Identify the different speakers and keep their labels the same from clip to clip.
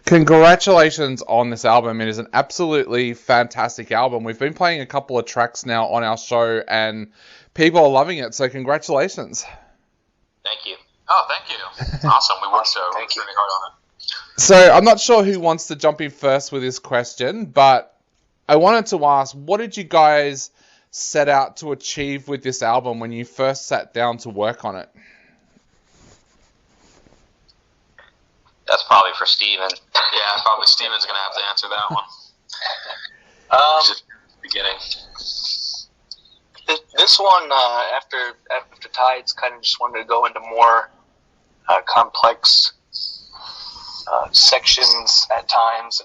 Speaker 1: Congratulations on this album. It is an absolutely fantastic album. We've been playing a couple of tracks now on our show and people are loving it, so congratulations.
Speaker 2: Thank you.
Speaker 3: Oh, thank you. Awesome. We worked really hard on it.
Speaker 1: So I'm not sure who wants to jump in first with this question, but I wanted to ask, what did you guys set out to achieve with this album when you first sat down to work on it?
Speaker 2: That's probably for Steven.
Speaker 3: Yeah, probably Steven's going to have to answer that one. Just beginning.
Speaker 4: This one, after Tides, kind of just wanted to go into more complex sections at times,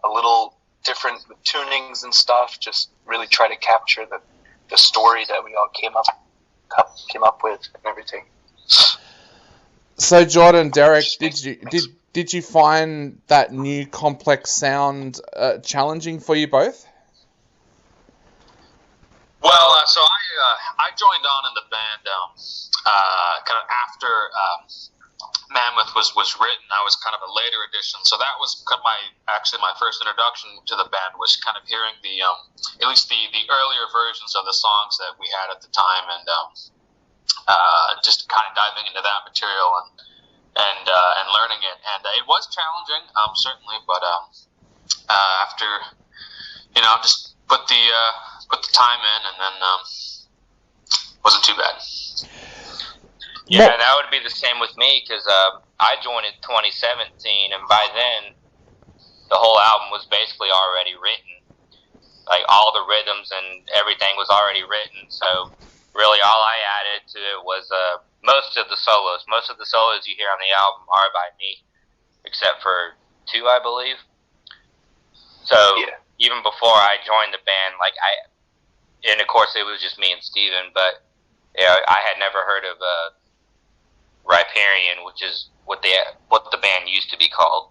Speaker 4: a little different tunings and stuff. Just really try to capture the story that we all came up with and everything.
Speaker 1: So Jordan, Derek, did you find that new complex sound challenging for you both?
Speaker 3: Well, so I joined on in the band kind of after Mammoth was written. I was kind of a later addition, so that was my first introduction to the band was kind of hearing at least the earlier versions of the songs that we had at the time, and just kind of diving into that material and learning it. And it was challenging, certainly, but after just put the time in, and then wasn't too bad.
Speaker 2: Yeah, that would be the same with me, because I joined in 2017, and by then the whole album was basically already written. Like, all the rhythms and everything was already written, so really all I added to it was most of the solos. Most of the solos you hear on the album are by me, except for 2, I believe. So even before I joined the band, and of course it was just me and Steven, but I had never heard of Riparian, which is what the band used to be called,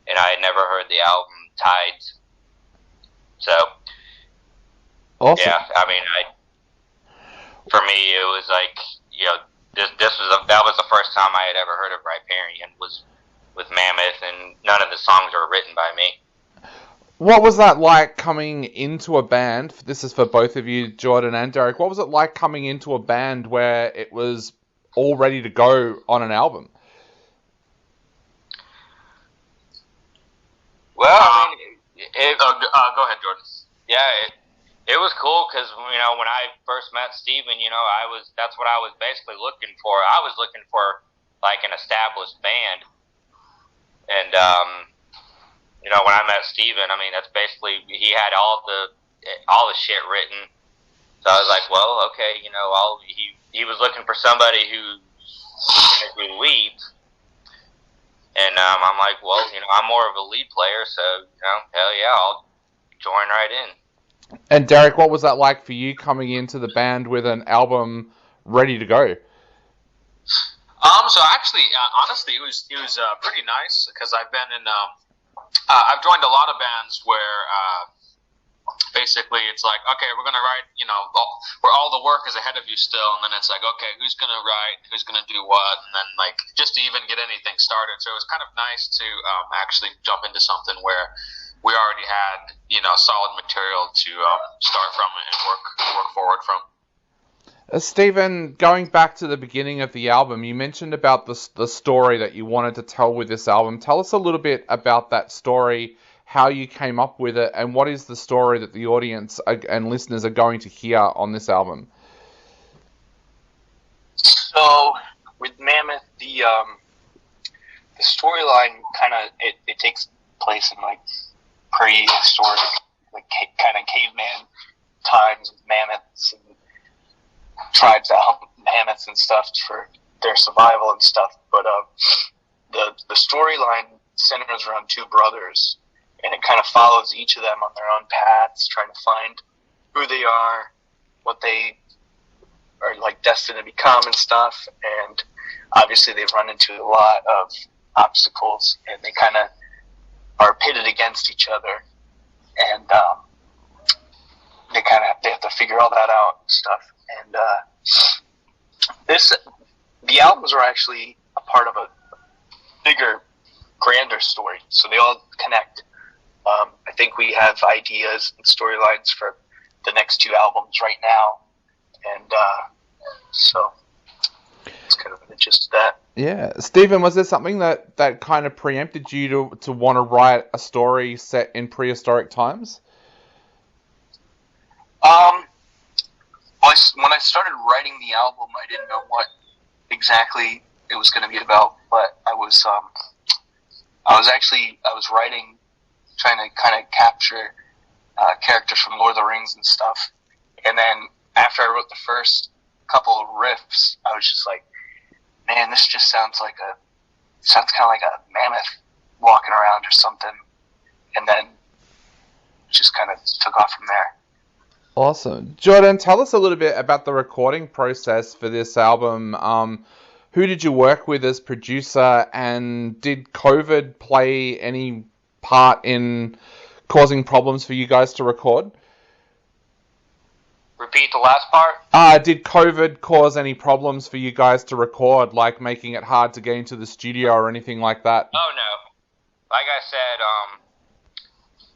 Speaker 2: and I had never heard the album Tides. So
Speaker 1: awesome.
Speaker 2: Yeah, I mean, for me it was like, that was the first time I had ever heard of Riparian, was with Mammoth, and none of the songs were written by me.
Speaker 1: What was that like coming into a band? This is for both of you, Jordan and Derek. What was it like coming into a band where it was all ready to go on an album?
Speaker 2: Well, I mean,
Speaker 3: go ahead, Jordan.
Speaker 2: Yeah, it was cool because when I first met Steven, that's what I was basically looking for. I was looking for like an established band, and when I met Steven, I mean, that's basically, he had all the shit written. So I was like, well, okay, he was looking for somebody who was going to do leads. And I'm like, well, I'm more of a lead player, so, hell yeah, I'll join right in.
Speaker 1: And Derek, what was that like for you coming into the band with an album ready to go?
Speaker 3: So actually, honestly, it was pretty nice, because I've been in, I've joined a lot of bands where basically it's like, okay, we're gonna write, where all the work is ahead of you still, and then it's like, okay, who's gonna write, who's gonna do what, and then like just to even get anything started. So it was kind of nice to actually jump into something where we already had solid material to start from and work forward from.
Speaker 1: Stephen, going back to the beginning of the album, you mentioned about the story that you wanted to tell with this album. Tell us a little bit about that story, how you came up with it, and what is the story that the audience and listeners are going to hear on this album?
Speaker 4: So, with Mammoth, the storyline kind of, it takes place in like prehistoric, like kind of caveman times with mammoths and tribes that hunt mammoths and stuff for their survival and stuff. But the storyline centers around 2 brothers, and it kind of follows each of them on their own paths, trying to find who they are, what they are like destined to become and stuff. And obviously they run into a lot of obstacles, and they kind of are pitted against each other, and they have to figure all that out and stuff. And the albums are actually a part of a bigger grander story. So they all connect. I think we have ideas and storylines for the next 2 albums right now, and so it's kind of the gist of that.
Speaker 1: Yeah, Stephen, was there something that kind of preempted you to want to write a story set in prehistoric times?
Speaker 4: When I started writing the album, I didn't know what exactly it was going to be about, but I was writing, trying to kind of capture characters from Lord of the Rings and stuff. And then after I wrote the first couple of riffs, I was just like, man, this just sounds kind of like a mammoth walking around or something. And then just kind of took off from there.
Speaker 1: Awesome. Jordan, tell us a little bit about the recording process for this album. Who did you work with as producer, and did COVID play any part in causing problems for you guys to record?
Speaker 2: Repeat the last part?
Speaker 1: Did COVID cause any problems for you guys to record, like making it hard to get into the studio or anything like that?
Speaker 2: Oh, no. Like I said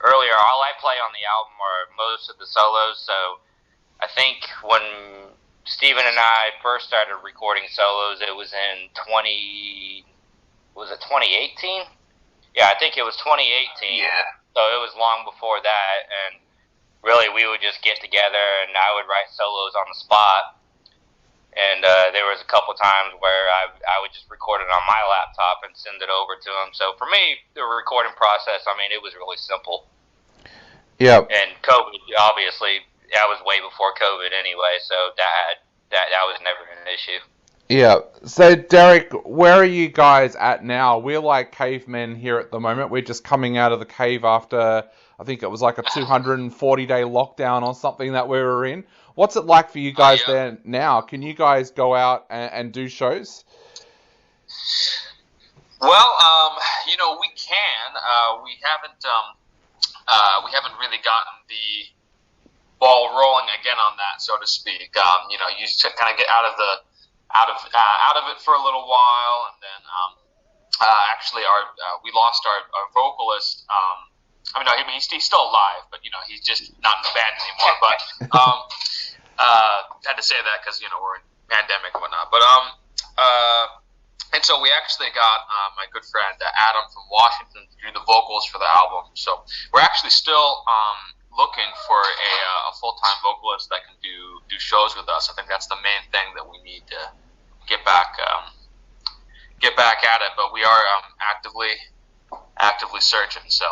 Speaker 2: earlier, all I play on the album are most of the solos, so I think when Steven and I first started recording solos, it was in 2018? Yeah, I think it was 2018.
Speaker 4: Yeah.
Speaker 2: So it was long before that, and really we would just get together and I would write solos on the spot. And there was a couple times where I would just record it on my laptop and send it over to him. So for me, the recording process, I mean, it was really simple.
Speaker 1: Yeah. And
Speaker 2: COVID, obviously, that was way before COVID anyway, so that was never an issue.
Speaker 1: Yeah. So, Derek, where are you guys at now? We're like cavemen here at the moment. We're just coming out of the cave after, I think it was like a 240-day lockdown or something that we were in. What's it like for you guys there now? Can you guys go out and do shows?
Speaker 3: Well, we can. We haven't really gotten the ball rolling again on that, so to speak. You just kind of get out of it for a little while, and then we lost our vocalist. He's still alive, but he's just not in the band anymore. But had to say that because we're in pandemic and whatnot. But and so we actually got my good friend Adam from Washington to do the vocals for the album. So we're actually still looking for a full-time vocalist that can do shows with us. I think that's the main thing that we need to get back at it. But we are actively searching. So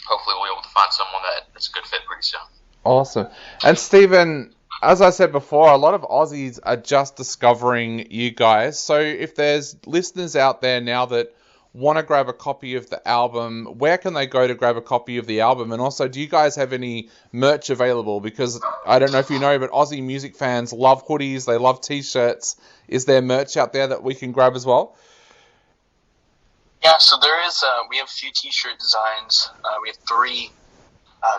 Speaker 3: hopefully we'll be able to find someone that's a good fit pretty soon.
Speaker 1: Awesome. And Stephen, as I said before, a lot of Aussies are just discovering you guys. So if there's listeners out there now that want to grab a copy of the album, where can they go to grab a copy of the album? And also, do you guys have any merch available? Because I don't know if you know, but Aussie music fans love hoodies, they love t-shirts. Is there merch out there that we can grab as well?
Speaker 4: Yeah, so there is. We have a few t-shirt designs. We have 3,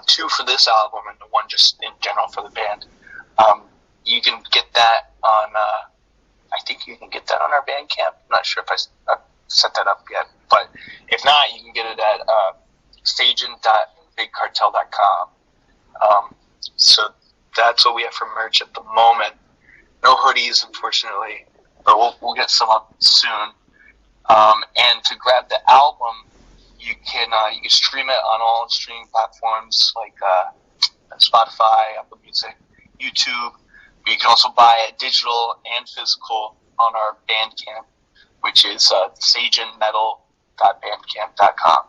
Speaker 4: 2 for this album and 1 just in general for the band. You can get that on, I think you can get that on our Bandcamp. I'm not sure if I've set that up yet, but if not, you can get it at sagen.bigcartel.com. So that's what we have for merch at the moment. No hoodies, unfortunately, but we'll get some up soon. And to grab the album, you can stream it on all streaming platforms like Spotify, Apple Music, YouTube. But you can also buy it digital and physical on our Bandcamp, which is sagenmetal.bandcamp.com.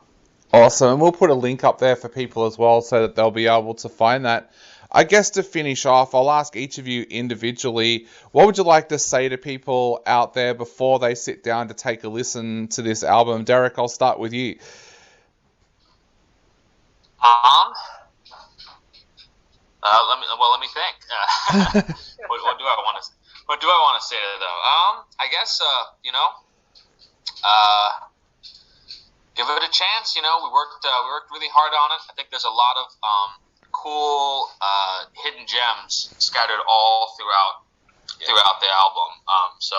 Speaker 1: Awesome. And we'll put a link up there for people as well so that they'll be able to find that. I guess to finish off, I'll ask each of you individually, what would you like to say to people out there before they sit down to take a listen to this album? Derek, I'll start with you.
Speaker 3: Let me think. What do I want to say though? I guess give it a chance. We worked really hard on it. I think there's a lot of cool hidden gems scattered all throughout the album. So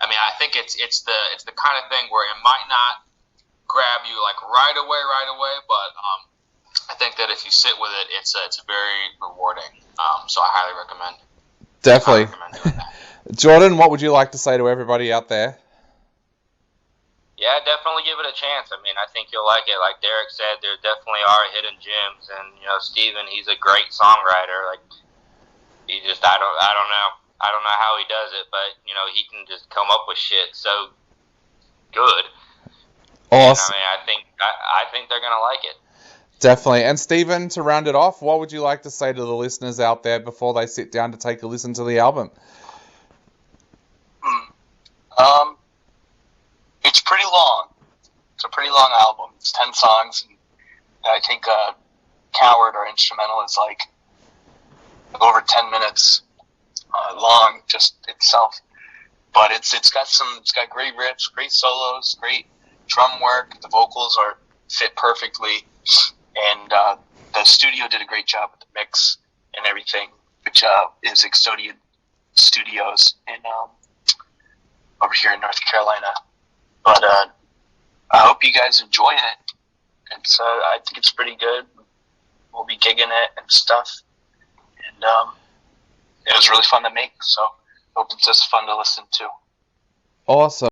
Speaker 3: I think it's the kind of thing where it might not grab you like right away. But I think that if you sit with it, it's very rewarding. So I highly recommend.
Speaker 1: Definitely.
Speaker 3: Doing that.
Speaker 1: Jordan, what would you like to say to everybody out there?
Speaker 2: Yeah, definitely give it a chance. I mean, I think you'll like it. Like Derek said, there definitely are hidden gems, and Steven, he's a great songwriter. Like he just, I don't know how he does it, but he can just come up with shit so good.
Speaker 1: Awesome.
Speaker 2: And, I mean, I think they're gonna like it.
Speaker 1: Definitely. And Stephen, to round it off, what would you like to say to the listeners out there before they sit down to take a listen to the album?
Speaker 4: It's pretty long. It's a pretty long album. It's 10 songs, and I think Coward, our instrumental, is like over 10 minutes long just itself. But it's got great riffs, great solos, great drum work. The vocals fit perfectly, and the studio did a great job with the mix and everything, which is Exodian Studios in over here in North Carolina. But I hope you guys enjoy it. I think it's pretty good. We'll be gigging it and stuff, and it was really fun to make. So hope it's just fun to listen to.
Speaker 1: Awesome.